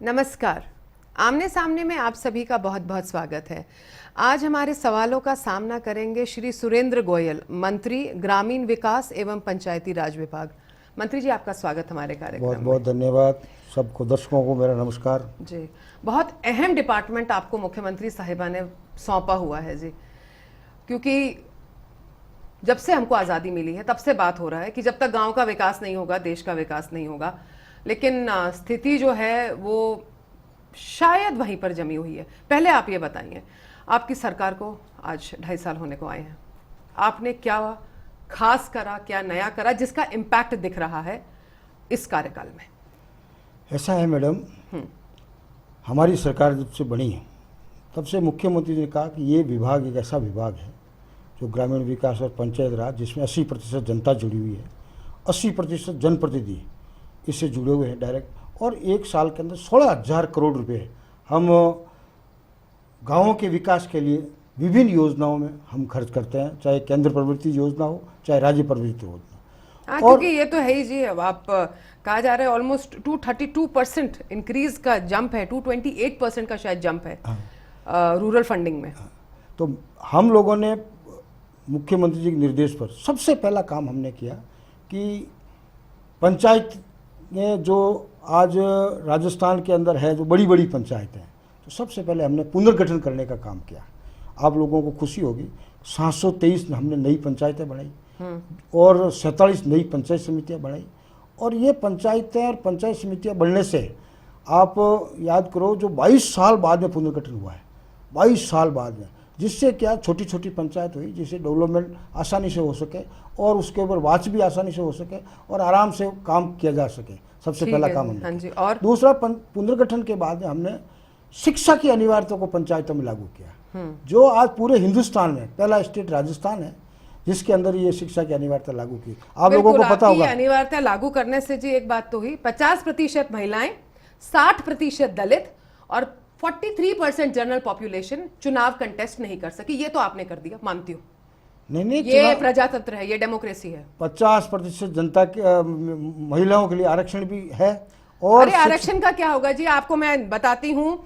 नमस्कार। आमने सामने में आप सभी का बहुत बहुत स्वागत है। आज हमारे सवालों का सामना करेंगे श्री सुरेंद्र गोयल, मंत्री ग्रामीण विकास एवं पंचायती राज विभाग। मंत्री जी, आपका स्वागत हमारे कार्यक्रम बहुत में। बहुत धन्यवाद। सबको दर्शकों को मेरा नमस्कार जी, बहुत अहम डिपार्टमेंट आपको मुख्यमंत्री साहिबा ने सौंपा हुआ है जी, क्योंकि जब से हमको आज़ादी मिली है तब से बात हो रहा है कि जब तक गांव का विकास नहीं होगा देश का विकास नहीं होगा। लेकिन स्थिति जो है वो शायद वहीं पर जमी हुई है। पहले आप ये बताइए, आपकी सरकार को आज 2.5 साल होने को आए हैं, आपने क्या खास करा, क्या नया करा जिसका इम्पैक्ट दिख रहा है इस कार्यकाल में? ऐसा है मैडम, हमारी सरकार जब से बनी है तब से मुख्यमंत्री ने कहा कि ये विभाग एक ऐसा विभाग है जो ग्रामीण विकास और पंचायत राज, जिसमें 80% जनता जुड़ी हुई है, 80% जनप्रतिनिधि इससे जुड़े हुए हैं डायरेक्ट, और एक साल के अंदर 16,000 करोड़ रुपए हम गाँवों के विकास के लिए विभिन्न योजनाओं में हम खर्च करते हैं, चाहे केंद्र प्रवृत्ति योजना हो चाहे राज्य प्रवृत्ति योजना। हाँ, क्योंकि ये तो है ही जी। अब आप कहा जा रहा है ऑलमोस्ट 232% इंक्रीज का जंप है, 228% का शायद जंप है रूरल फंडिंग में। तो हम लोगों ने मुख्यमंत्री जी के निर्देश पर सबसे पहला काम हमने किया कि पंचायत में जो आज राजस्थान के अंदर है, जो बड़ी बड़ी पंचायतें हैं, तो सबसे पहले हमने पुनर्गठन करने का काम किया। आप लोगों को खुशी होगी, 723 हमने नई पंचायतें बनाई और 47 नई पंचायत समितियां बनाई। और ये पंचायतें और पंचायत समितियां बनने से आप याद करो, जो 22 साल बाद में पुनर्गठन हुआ है, 22 साल बाद में, जिससे क्या छोटी छोटी पंचायत हुई, जिससे डेवलपमेंट आसानी से हो सके और उसके ऊपर वाच भी आसानी से हो सके और आराम से काम किया जा सके। सबसे पहला काम हमने। हाँ जी। और दूसरा, पुनर्गठन के बाद में हमने शिक्षा की अनिवार्यता को पंचायतों में लागू किया, जो आज पूरे हिंदुस्तान में पहला स्टेट राजस्थान है जिसके अंदर ये शिक्षा की अनिवार्यता लागू की। आप लोगों को पता होगा, अनिवार्यता लागू करने से जी एक बात तो हुई, 50% महिलाएं, 60% दलित और 43% जनरल पॉपुलेशन चुनाव कंटेस्ट नहीं कर सकी। ये तो आपने कर दिया, मानती हूँ। नहीं, ये प्रजातंत्र है, ये डेमोक्रेसी है। 50% जनता के महिलाओं के लिए आरक्षण भी है। और अरे आरक्षण का क्या होगा जी, आपको मैं बताती हूँ।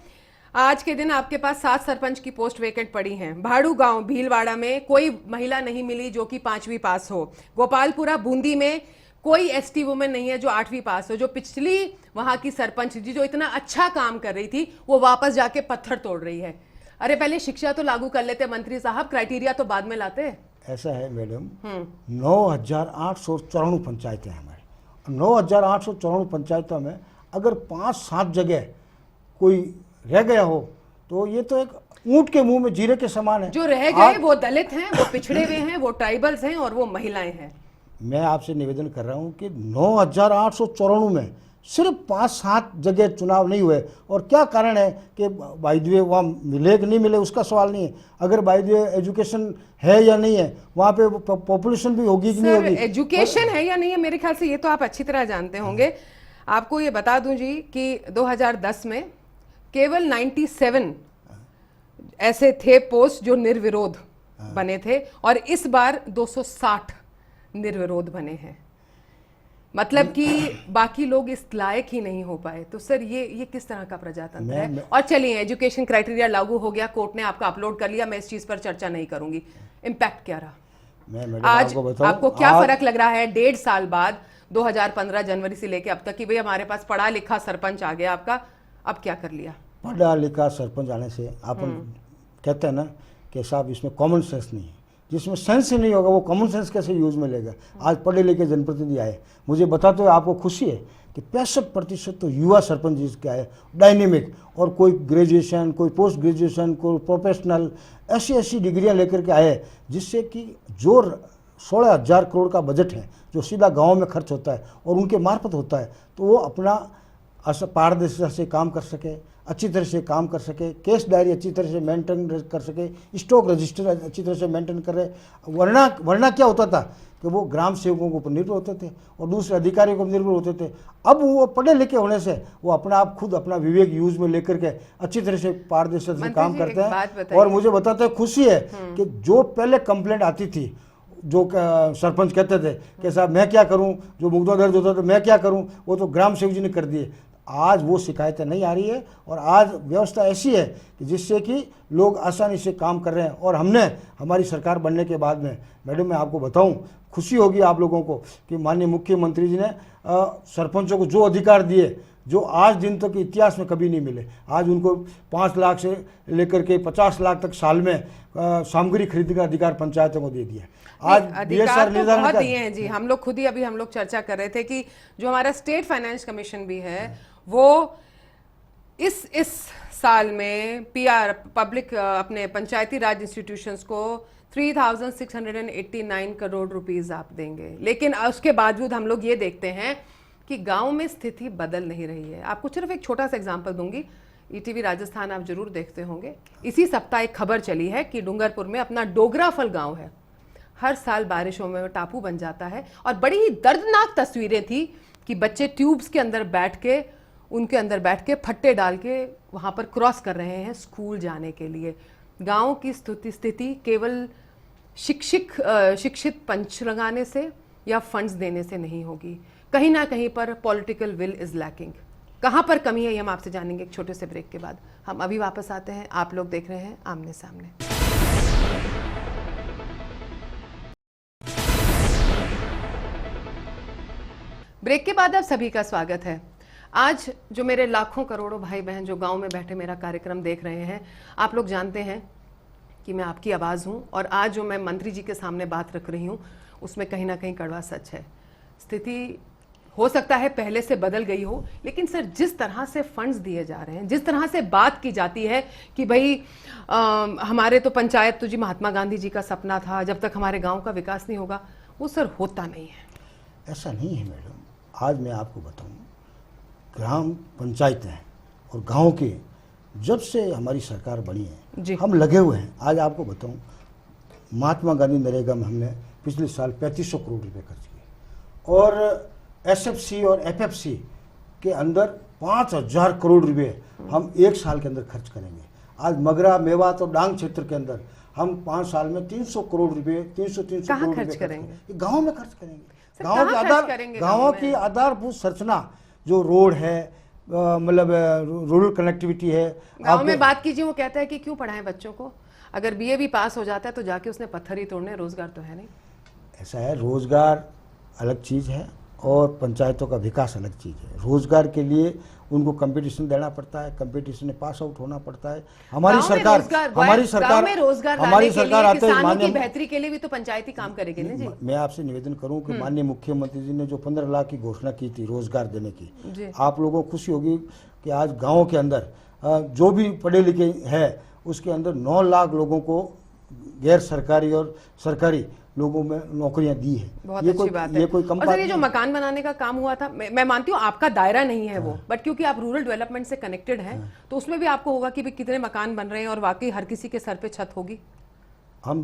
आज के दिन आपके पास 7 सरपंच की पोस्ट वेकेंट पड़ी हैं। भाड़ू गांव भीलवाड़ा में कोई महिला नहीं मिली जो कि 5वीं पास हो। गोपालपुरा बूंदी में कोई एसटी वुमेन नहीं है जो 8वीं पास हो। जो पिछली वहां की सरपंच जी जो इतना अच्छा काम कर रही थी, वो वापस जाके पत्थर तोड़ रही है। अरे पहले शिक्षा तो लागू कर लेते मंत्री साहब, क्राइटेरिया तो बाद में लाते। ऐसा है मैडम, 9,894 पंचायतें हैं हमारी। 9,894 पंचायतों में अगर 5-7 जगह कोई रह गया हो तो ये तो एक ऊंट के मुंह में जीरे के समान है। जो रह गए वो दलित हैं, वो पिछड़े हुए हैं, वो ट्राइबल्स हैं और वो महिलाएं हैं। मैं आपसे निवेदन कर रहा हूं कि 9,894 में सिर्फ 5-7 जगह चुनाव नहीं हुए। और क्या कारण है कि बाय द वे वहाँ मिले कि नहीं मिले उसका सवाल नहीं है। अगर बाय द वे एजुकेशन है या नहीं है, वहाँ पे पॉपुलेशन भी होगी कि नहीं होगी। एजुकेशन है या नहीं है, मेरे ख्याल से ये तो आप अच्छी तरह जानते होंगे। आपको ये बता दूं जी कि 2010 में केवल 97 ऐसे थे पोस्ट जो निर्विरोध बने थे और इस बार 260 निर्विरोध बने हैं। मतलब कि बाकी लोग इस लायक ही नहीं हो पाए। तो सर ये किस तरह का प्रजातंत्र है? और चलिए, एजुकेशन क्राइटेरिया लागू हो गया, कोर्ट ने आपका अपलोड कर लिया, मैं इस चीज पर चर्चा नहीं करूंगी। इम्पैक्ट क्या रहा आज आपको क्या फर्क लग रहा है 1.5 साल बाद, 2015 जनवरी से लेके अब तक कि भाई हमारे पास पढ़ा लिखा सरपंच आ गया आपका, अब क्या कर लिया? पढ़ा लिखा सरपंच आने से आप कहते हैं ना कि साहब इसमें कॉमन सेंस नहीं है। जिसमें सेंस ही नहीं होगा वो कॉमन सेंस कैसे यूज में लेगा? आज पढ़े लिखे जनप्रतिनिधि आए, मुझे बताते हुए आपको खुशी है कि 65% तो युवा सरपंच जिसके आए, डायनेमिक, और कोई ग्रेजुएशन, कोई पोस्ट ग्रेजुएशन, कोई प्रोफेशनल, ऐसी डिग्रियां लेकर के आए, जिससे कि जो 16,000 करोड़ का बजट है जो सीधा गाँव में खर्च होता है और उनके मार्फत होता है, तो वो अपना पारदर्शिता से काम कर सके, अच्छी तरह से काम कर सके, केस डायरी अच्छी तरह से मेंटेन कर सके, स्टॉक रजिस्टर अच्छी तरह से मेंटेन करे। वरना क्या होता था कि वो ग्राम सेवकों के ऊपर निर्भर होते थे और दूसरे अधिकारियों को निर्भर होते थे। अब वो पढ़े लिखे होने से वो अपना आप खुद अपना विवेक यूज में लेकर के अच्छी तरह से पारदर्शिता से काम करते हैं। और मुझे बताते हैं खुशी है कि जो पहले कंप्लेंट आती थी, जो सरपंच कहते थे कि साहब मैं क्या करूं, जो मुकदमा दर्ज होता था मैं क्या करूं, वो तो ग्राम सेवक जी ने कर दिए। आज वो शिकायतें नहीं आ रही है और आज व्यवस्था ऐसी है कि जिससे कि लोग आसानी से काम कर रहे हैं। और हमने हमारी सरकार बनने के बाद में मैडम मैं आपको बताऊं, खुशी होगी आप लोगों को कि माननीय मुख्यमंत्री जी ने सरपंचों को जो अधिकार दिए जो आज दिन तक इतिहास में कभी नहीं मिले। आज उनको 5 लाख से लेकर के 50 लाख तक साल में सामग्री खरीदने का अधिकार पंचायतों को दे दिया। आज अधिकार तो बहुत दिए हैं जी। हम लोग खुद ही अभी हम लोग चर्चा कर रहे थे कि जो हमारा स्टेट फाइनेंस कमीशन भी है वो इस साल में पीआर पब्लिक अपने पंचायती राज इंस्टीट्यूशंस को 3,689 करोड़ रुपीस आप देंगे, लेकिन उसके बावजूद हम लोग ये देखते हैं कि गांव में स्थिति बदल नहीं रही है। आपको सिर्फ एक छोटा सा एग्जांपल दूंगी, ईटीवी राजस्थान आप जरूर देखते होंगे। इसी सप्ताह एक खबर चली है कि डूंगरपुर में अपना डोगराफल गांव है, हर साल बारिशों में टापू बन जाता है और बड़ी ही दर्दनाक तस्वीरें थी कि बच्चे ट्यूब्स के अंदर बैठ के उनके अंदर बैठ के फट्टे डाल के वहां पर क्रॉस कर रहे हैं स्कूल जाने के लिए। गांव की स्थिति केवल शिक्षित पंच लगाने से या फंड्स देने से नहीं होगी, कहीं ना कहीं पर पॉलिटिकल विल इज लैकिंग। कहां पर कमी है ये हम आपसे जानेंगे एक छोटे से ब्रेक के बाद। हम अभी वापस आते हैं, आप लोग देख रहे हैं आमने सामने। ब्रेक के बाद आप सभी का स्वागत है। आज जो मेरे लाखों करोड़ों भाई बहन जो गांव में बैठे मेरा कार्यक्रम देख रहे हैं, आप लोग जानते हैं कि मैं आपकी आवाज़ हूं और आज जो मैं मंत्री जी के सामने बात रख रही हूं उसमें कहीं ना कहीं कड़वा सच है। स्थिति हो सकता है पहले से बदल गई हो, लेकिन सर जिस तरह से फंड्स दिए जा रहे हैं, जिस तरह से बात की जाती है कि भाई हमारे तो पंचायत तो जी महात्मा गांधी जी का सपना था, जब तक हमारे गांव का विकास नहीं होगा, वो सर होता नहीं है। ऐसा नहीं है मैडम। आज मैं आपको बताऊं, ग्राम पंचायतें और गांव के जब से हमारी सरकार बनी है हम लगे हुए हैं। आज आपको बताऊं, महात्मा गांधी नरेगा में हमने पिछले साल 3500 करोड़ रुपए खर्च किए और एसएफसी और एफएफसी के अंदर 5000 करोड़ रुपए हम एक साल के अंदर खर्च करेंगे। आज मगरा मेवात और डांग क्षेत्र के अंदर हम 5 साल में 300 करोड़ रुपए 300 करोड़ रुपए करेंगे। गाँव में खर्च करेंगे। गाँव की आधारभूत संरचना जो रोड है, मतलब रूरल कनेक्टिविटी है। गांव में बात कीजिए, वो कहता है कि क्यों पढ़ाएं बच्चों को, अगर बीए भी पास हो जाता है तो जाके उसने पत्थर ही तोड़ने, रोजगार तो है नहीं। ऐसा है, रोजगार अलग चीज़ है और पंचायतों का विकास अलग चीज़ है। रोजगार के लिए उनको कंपटीशन देना पड़ता है, कंपीटिशन में पास आउट होना पड़ता है। हमारी सरकार में रोजगार किसानों की बेहतरी के लिए भी तो पंचायती काम करेगी ना जी। मैं आपसे निवेदन करूं कि माननीय मुख्यमंत्री जी ने जो 15 लाख की घोषणा की थी रोजगार देने की, आप लोगों को खुशी होगी कि आज गाँव के अंदर जो भी पढ़े लिखे हैं उसके अंदर 9 लाख लोगों को गैर सरकारी और सरकारी लोगों में नौकरियां दी है। बहुत अच्छी बात है। ये कोई कम बात ये जो मकान बनाने का काम हुआ था, मैं मानती हूँ आपका दायरा नहीं है वो, बट क्योंकि आप रूरल डेवलपमेंट से कनेक्टेड हैं तो उसमें भी आपको होगा कि कितने मकान बन रहे हैं और वाकई हर किसी के सर पे छत होगी। हम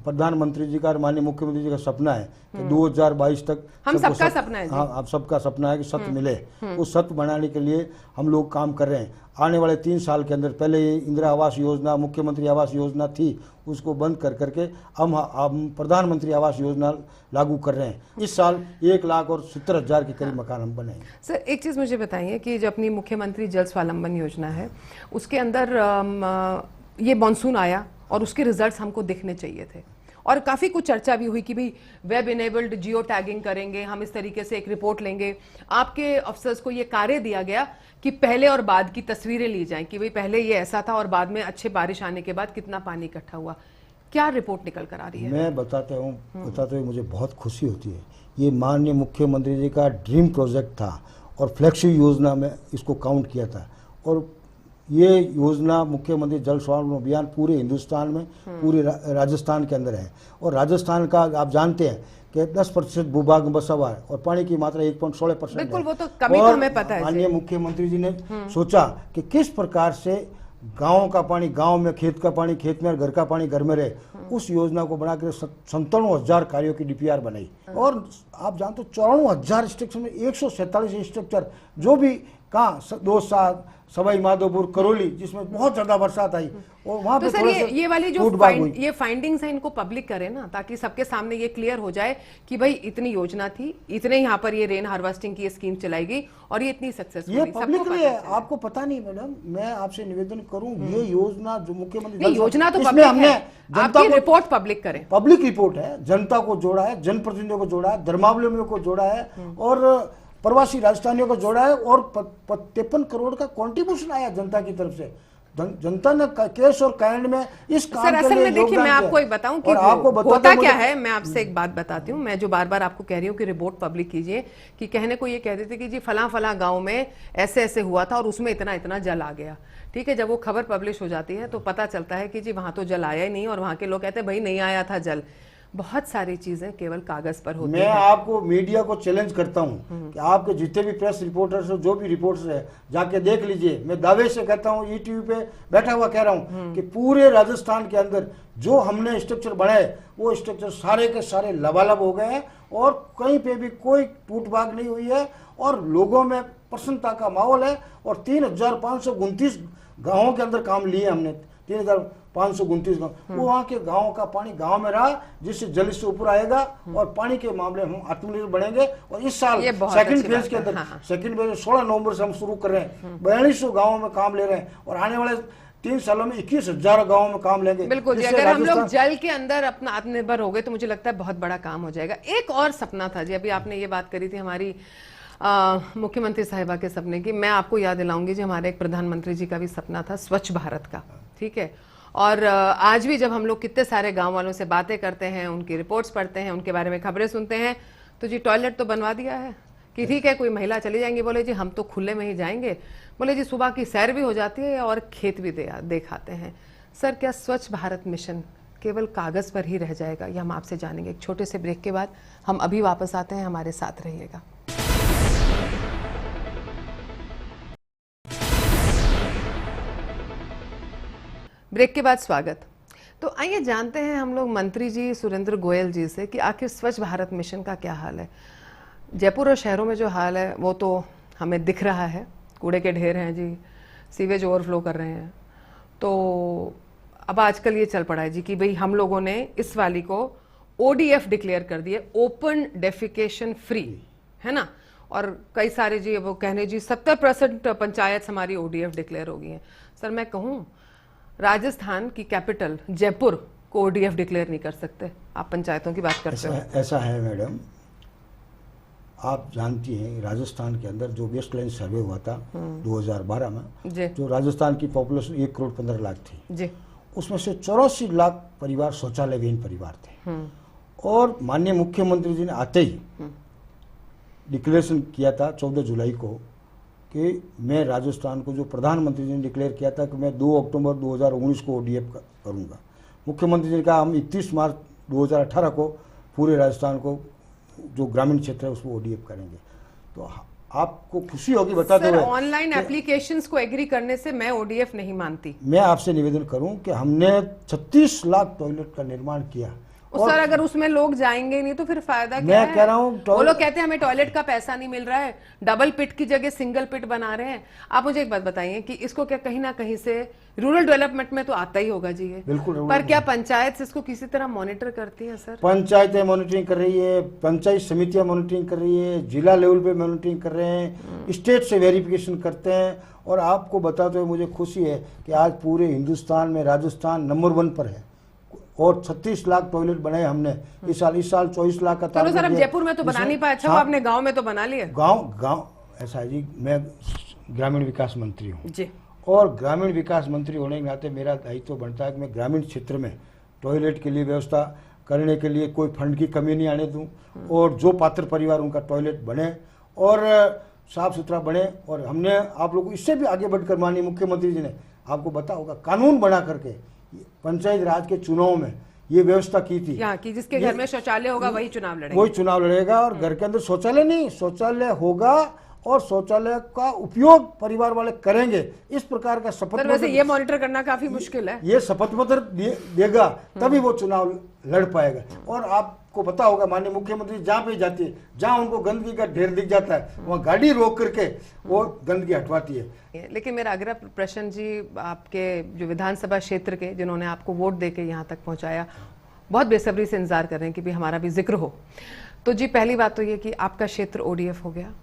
प्रधानमंत्री जी का और माननीय मुख्यमंत्री जी का सपना है कि 2022 तक हम सबका सपना है। हाँ, आप सबका सपना है कि सत्य मिले। उस सत्य बनाने के लिए हम लोग काम कर रहे हैं। आने वाले 3 साल के अंदर पहले ये इंदिरा आवास योजना, मुख्यमंत्री आवास योजना थी, उसको बंद कर करके हम प्रधानमंत्री आवास योजना लागू कर रहे हैं। इस साल 1,70,000 के करीब मकान हम बनाएंगे। सर एक चीज़ मुझे बताइए कि जो अपनी मुख्यमंत्री जल स्वावलंबन योजना है उसके अंदर ये मानसून आया और उसके रिजल्ट्स हमको दिखने चाहिए थे और काफ़ी कुछ चर्चा भी हुई कि भाई वेब इनेबल्ड जियो टैगिंग करेंगे, हम इस तरीके से एक रिपोर्ट लेंगे। आपके अफसर्स को ये कार्य दिया गया कि पहले और बाद की तस्वीरें ली जाएं कि भाई पहले ये ऐसा था और बाद में अच्छे बारिश आने के बाद कितना पानी इकट्ठा हुआ। क्या रिपोर्ट निकल कर आ रही है? मैं बताते हुए मुझे बहुत खुशी होती है। ये माननीय मुख्यमंत्री जी का ड्रीम प्रोजेक्ट था और फ्लैगशिप योजना में इसको काउंट किया था और ये योजना मुख्यमंत्री जल स्वावलंबन अभियान पूरे हिंदुस्तान में, पूरे राजस्थान के अंदर है। और राजस्थान का आप जानते हैं कि 10% भूभाग में बसा हुआ है और पानी की मात्रा 1.16% है। बिल्कुल, वो तो कमी तो हमें पता है। माननीय मुख्यमंत्री जी ने सोचा कि किस प्रकार से गाँव का पानी गाँव में, खेत का पानी खेत में और घर का पानी घर में रहे। उस योजना को बनाकर 57,000 कार्यों की डीपीआर बनाई और आप जानते हो 94,000 स्ट्रक्चर में 147 स्ट्रक्चर जो भी कहाँ दोसा, सवाई माधोपुर, करौली, जिसमें बहुत ज्यादा बरसात आई और वहां तो पे सर थोड़ा ये वाली जो फूटबाग हुई। ये फाइंडिंग्स हैं इनको पब्लिक करें ना, ताकि सबके सामने ये क्लियर हो जाए कि भाई इतनी योजना थी, इतने यहाँ पर ये रेन हार्वेस्टिंग की स्कीम चलाई गई और ये इतनी सक्सेसफुल ये हुई, सबको पब्लिकली पता है, चले। आपको पता नहीं मैडम। मैं आपसे निवेदन करूं, ये योजना जो मुख्यमंत्री नहीं, योजना तो इसमें पब्लिक हमने है, जनता आपकी को, रिपोर्ट पब्लिक करें। पब्लिक रिपोर्ट है, जनता को जोड़ा है, जनप्रतिनिधियों को जोड़ा है, धर्मावलंबियों को जोड़ा है और प्रवासी राजस्थानियों को जोड़ा है और 53 करोड़ का कंट्रीब्यूशन आया जनता की तरफ से। जनता ने कैश और काइंड में इस काम सर के असल लिए में देखिए, योगदान मैं किया। आपको एक बताऊं कि और आपको होता बताते क्या मुझे- है, मैं आपसे एक बात बताती हूँ। मैं जो बार बार आपको कह रही हूँ कि रिपोर्ट पब्लिक कीजिए, कि कहने को ये कहते थे कि जी फला फला गांव में ऐसे ऐसे हुआ था और उसमें इतना इतना जल आ गया। ठीक है, जब वो खबर पब्लिश हो जाती है तो पता चलता है कि जी वहां तो जल आया ही नहीं और वहां के लोग कहते हैं भाई नहीं आया था जल। बहुत सारी चीजें केवल कागज पर होती मैं हैं। आपको मीडिया को चैलेंज करता हूं कि आपके जितने भी प्रेस रिपोर्टर्स हो, जो भी रिपोर्टर्स है, जाके देख लीजिए। मैं दावे से कहता हूं, ईटीवी पे बैठा हुआ कह रहा हूं कि पूरे राजस्थान के अंदर जो हमने स्ट्रक्चर बनाए वो स्ट्रक्चर सारे के सारे लबालब हो गए हैं और कहीं पे भी कोई टूटभाग नहीं हुई है और लोगों में प्रसन्नता का माहौल है। और 3529 गाँवों के अंदर काम लिए हमने, 3529 गाँव, वो वहाँ के गाँव का पानी गाँव में रहा, जिससे जल से ऊपर आएगा और पानी के मामले में हम आत्मनिर्भर बनेंगे। और इस साल ये बहुत सेकंड अच्छी फेज बात के है, अंदर, हाँ। सेकंड फेज 16 नवंबर से हम शुरू कर रहे हैं। 4200 गाँवों में काम ले रहे हैं और आने वाले 3 सालों में 21,000 गाँवों में काम लेंगे। बिल्कुल जी, जिससे अगर हम लोग राजस्थान- जल के अंदर अपना आत्मनिर्भर हो गए तो मुझे लगता है बहुत बड़ा काम हो जाएगा। एक और सपना था जी, अभी आपने ये बात करी थी हमारी मुख्यमंत्री साहिबा के सपने की, मैं आपको याद दिलाऊंगी जी, हमारे एक प्रधानमंत्री जी का भी सपना था स्वच्छ भारत का। ठीक है, और आज भी जब हम लोग कितने सारे गांव वालों से बातें करते हैं, उनकी रिपोर्ट्स पढ़ते हैं, उनके बारे में खबरें सुनते हैं, तो जी टॉयलेट तो बनवा दिया है कि ठीक है, कोई महिला चली जाएंगी, बोले जी हम तो खुले में ही जाएंगे, बोले जी सुबह की सैर भी हो जाती है और खेत भी देखाते हैं। सर क्या स्वच्छ भारत मिशन केवल कागज पर ही रह जाएगा, ये हम आपसे जानेंगे एक छोटे से ब्रेक के बाद। हम अभी वापस आते हैं, हमारे साथ रहिएगा। ब्रेक के बाद स्वागत। तो आइए जानते हैं हम लोग मंत्री जी सुरेंद्र गोयल जी से कि आखिर स्वच्छ भारत मिशन का क्या हाल है। जयपुर और शहरों में जो हाल है वो तो हमें दिख रहा है, कूड़े के ढेर हैं जी, सीवेज ओवरफ्लो कर रहे हैं। तो अब आजकल ये चल पड़ा है जी कि भाई हम लोगों ने इस वाली को ODF डिक्लेयर कर दिए, ओपन डेफिकेशन फ्री, है ना। और कई सारे जी वो कहने जी 70% पंचायत हमारी ODF डिक्लेयर हो गई हैं। सर मैं कहूँ राजस्थान की कैपिटल जयपुर को ODF डिक्लेयर नहीं कर सकते, आप पंचायतों की बात करते हो। ऐसा है मैडम, आप जानती हैं राजस्थान के अंदर जो वेस्ट लाइन सर्वे हुआ था 2012 में, जी जो राजस्थान की पॉपुलेशन 1 करोड़ 15 लाख थी, जी, उसमें से 84 लाख परिवार शौचालय विहीन परिवार थे। और माननीय मुख्यमंत्री जी ने आते ही डिक्लेरेशन किया था 14 जुलाई को कि मैं राजस्थान को, जो प्रधानमंत्री जी ने डिक्लेयर किया था कि मैं 2 अक्टूबर 2019 को ODF करूंगा, मुख्यमंत्री जी ने कहा हम 31 मार्च 2018 को पूरे राजस्थान को जो ग्रामीण क्षेत्र है उसको ODF करेंगे। तो आपको खुशी होगी बताते सर हुए, ऑनलाइन एप्लीकेशंस को एग्री करने से मैं ODF नहीं मानती। मैं आपसे निवेदन करूं कि हमने 36 लाख टॉयलेट का निर्माण किया। और सर अगर उसमें लोग जाएंगे नहीं तो फिर फायदा क्या मैं है? कह रहा हूं वो लोग कहते हैं हमें टॉयलेट का पैसा नहीं मिल रहा है, डबल पिट की जगह सिंगल पिट बना रहे हैं। आप मुझे एक बात बताइए कि इसको क्या कहीं ना कहीं से रूरल डेवलपमेंट में तो आता ही होगा जी ये, बिल्कुल, पर क्या पंचायत इसको किसी तरह मॉनिटर करती है? सर पंचायतें मॉनिटरिंग कर रही है, पंचायत समितियां मॉनिटरिंग कर रही है, जिला लेवल पे मॉनिटरिंग कर रहे हैं, स्टेट से वेरिफिकेशन करते हैं। और आपको बताते हुए मुझे खुशी है कि आज पूरे हिंदुस्तान में राजस्थान नंबर 1 पर है और 36 लाख टॉयलेट बनाए हमने इस साल 24 लाख का चलो सर, अब जयपुर में तो बना नहीं पाए, अच्छा वो आपने गाँव में तो बना लिए। गाँव ऐसा है जी, मैं ग्रामीण विकास मंत्री हूँ जी, और ग्रामीण विकास मंत्री होने के नाते मेरा दायित्व बनता है कि मैं ग्रामीण क्षेत्र में टॉयलेट के लिए व्यवस्था करने के लिए कोई फंड की कमी नहीं आने दूं और जो पात्र परिवार उनका टॉयलेट बने और साफ सुथरा बने। और हमने आप लोग इससे भी आगे बढ़कर माननीय मुख्यमंत्री जी ने आपको बता होगा कानून बना करके पंचायत राज के चुनाव में ये व्यवस्था की थी कि जिसके घर में शौचालय होगा वही चुनाव लड़ेगा, वही चुनाव लड़ेगा। और घर के अंदर शौचालय नहीं, शौचालय होगा और शौचालय का उपयोग परिवार वाले करेंगे, इस प्रकार का शपथ वैसे ये मॉनिटर करना काफी मुश्किल है। ये शपथ पत्र देगा तभी वो चुनाव लड़ पाएगा। और आप आपको पता होगा माननीय मुख्यमंत्री जहाँ पे जाती है, जहाँ उनको गंदगी का ढेर दिख जाता है, वहाँ गाड़ी रोक करके वो गंदगी हटवाती है। लेकिन मेरा अगला प्रश्न जी, आपके जो विधानसभा क्षेत्र के जिन्होंने आपको वोट देके यहाँ तक पहुँचाया, बहुत बेसब्री से इंतजार कर रहे हैं कि भी हमारा भी जिक्र हो। तो जी पहली बात तो ये कि आपका क्षेत्र ओडीएफ हो गया?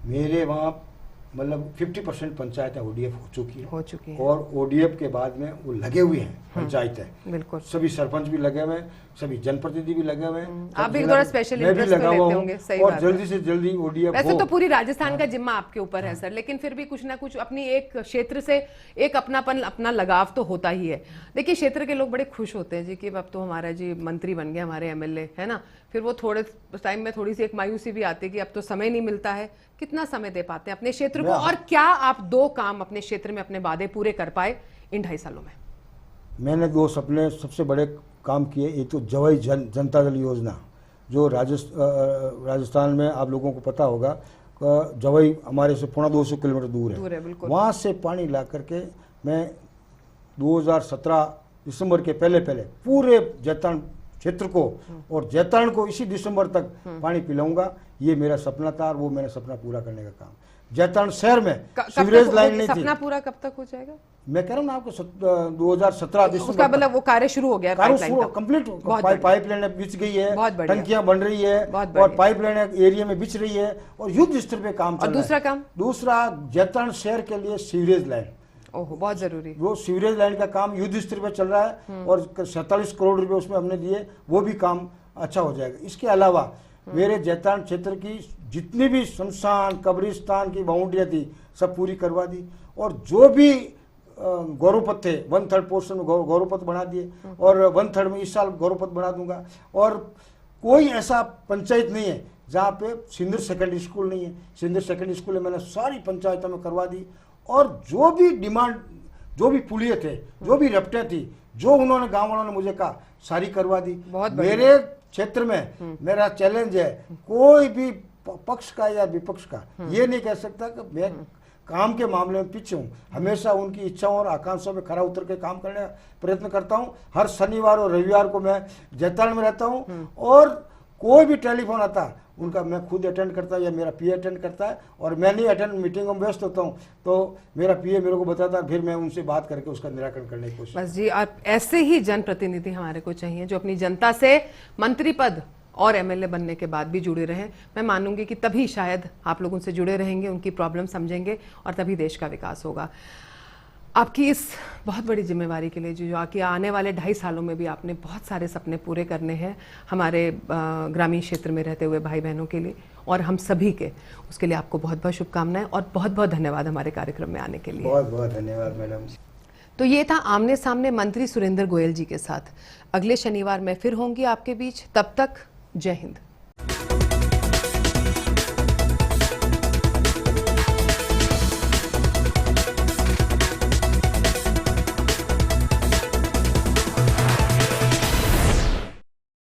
मेरे वहाँ मतलब 50% पंचायतें ओडीएफ हो चुकी हैं और ओडीएफ के बाद में वो लगे हुए हैं पंचायतें, बिल्कुल सभी सरपंच भी लगे हुए हैं, सभी जनप्रतिनिधि भी लगे हुए हैं। आप भी थोड़ा स्पेशल इंटरेस्ट लेते होंगे, सही और बात जल्दी से जल्दी ओडीएफ वैसे तो पूरी राजस्थान का जिम्मा आपके ऊपर है सर, लेकिन फिर भी कुछ ना कुछ अपनी एक क्षेत्र से एक अपनापन, अपना लगाव तो होता ही है। देखिए क्षेत्र के लोग बड़े खुश होते हैं जी कि अब तो हमारा जी मंत्री बन गया, हमारे एमएलए है ना, फिर वो थोड़े टाइम में थोड़ी सी एक मायूसी भी आती है कि अब तो समय नहीं मिलता है। कितना समय दे पाते हैं अपने क्षेत्र को, और क्या आप 2 काम अपने क्षेत्र में अपने वादे पूरे कर पाए इन 2.5 सालों में? मैंने 2 सपने सबसे बड़े काम किए। एक तो जवाई जनता दल योजना, जो राजस्थान में आप लोगों को पता होगा, जवाई हमारे से 250 किलोमीटर दूर है, वहाँ से पानी ला करके मैं 2017 दिसंबर के पहले पूरे जैतान क्षेत्र को और जैतान को इसी दिसंबर तक पानी पिलाऊंगा। ये मेरा सपना था और वो मैंने सपना पूरा करने का काम। जैतान शहर में सीवरेज लाइन नहीं थी। सपना पूरा कब तक हो जाएगा? मैं कह रहा हूँ ना आपको 2017 दिसंबर, उसका मतलब वो कार्य शुरू हो गया, कंप्लीट पाइपलाइन बिछ गई है, टंकियां बन रही है और पाइपलाइन एरिया में बिछ रही है और युद्ध स्तर पे काम चल रहा है। दूसरा जैतान शहर के लिए सीवरेज लाइन, ओहो बहुत जरूरी, वो सीवरेज लाइन का काम युद्ध स्तर पे चल रहा है और 47 करोड़ रुपए उसमें हमने दिए, वो भी काम अच्छा हो जाएगा। इसके अलावा मेरे जैतान क्षेत्र की जितनी भी शमशान कब्रिस्तान की बाउंड्रियाँ थी सब पूरी करवा दी और जो भी गौरवपथ थे 1/3 पोर्शन में गौरवपथ बना दिए और 1/3 में इस साल गौरवपथ बना दूंगा। और कोई ऐसा पंचायत नहीं है जहाँ पे सिंदूर सेकेंडरी स्कूल नहीं है। सिंदूर सेकेंडरी स्कूल है मैंने सारी पंचायतों में करवा दी और जो भी डिमांड, जो भी पुलिये थे, जो भी रपटें थी, जो उन्होंने गाँव वालों ने मुझे कहा, सारी करवा दी। मेरे क्षेत्र में मेरा चैलेंज है, कोई भी पक्ष का या विपक्ष का ये नहीं कह सकता कि मैं काम के मामले में पीछे हूँ। हमेशा उनकी इच्छाओं और आकांक्षाओं में खरा उतर के काम करने का प्रयत्न करता हूँ। हर शनिवार और रविवार को मैं जैतान में रहता हूँ और कोई भी टेलीफोन आता उनका मैं खुद अटेंड करता हूँ या मेरा पीए अटेंड करता है और मैं नहीं अटेंड, मीटिंगों में व्यस्त होता हूँ तो मेरा पीए मेरे को बताता है, फिर मैं उनसे बात करके उसका निराकरण करने की कोशिश। बस जी, आप ऐसे ही जनप्रतिनिधि हमारे को चाहिए जो अपनी जनता से मंत्री पद और एमएलए बनने के बाद भी जुड़े रहें। मैं मानूंगी कि तभी शायद आप लोग उनसे जुड़े रहेंगे, उनकी प्रॉब्लम समझेंगे और तभी देश का विकास होगा। आपकी इस बहुत बड़ी जिम्मेवारी के लिए जो आके आने वाले 2.5 सालों में भी आपने बहुत सारे सपने पूरे करने हैं हमारे ग्रामीण क्षेत्र में रहते हुए भाई बहनों के लिए और हम सभी के, उसके लिए आपको बहुत बहुत शुभकामनाएं और बहुत बहुत धन्यवाद हमारे कार्यक्रम में आने के लिए। बहुत बहुत धन्यवाद मैडम। तो ये था आमने सामने मंत्री सुरेंद्र गोयल जी के साथ। अगले शनिवार मैं फिर होंगी आपके बीच, तब तक जय हिंद।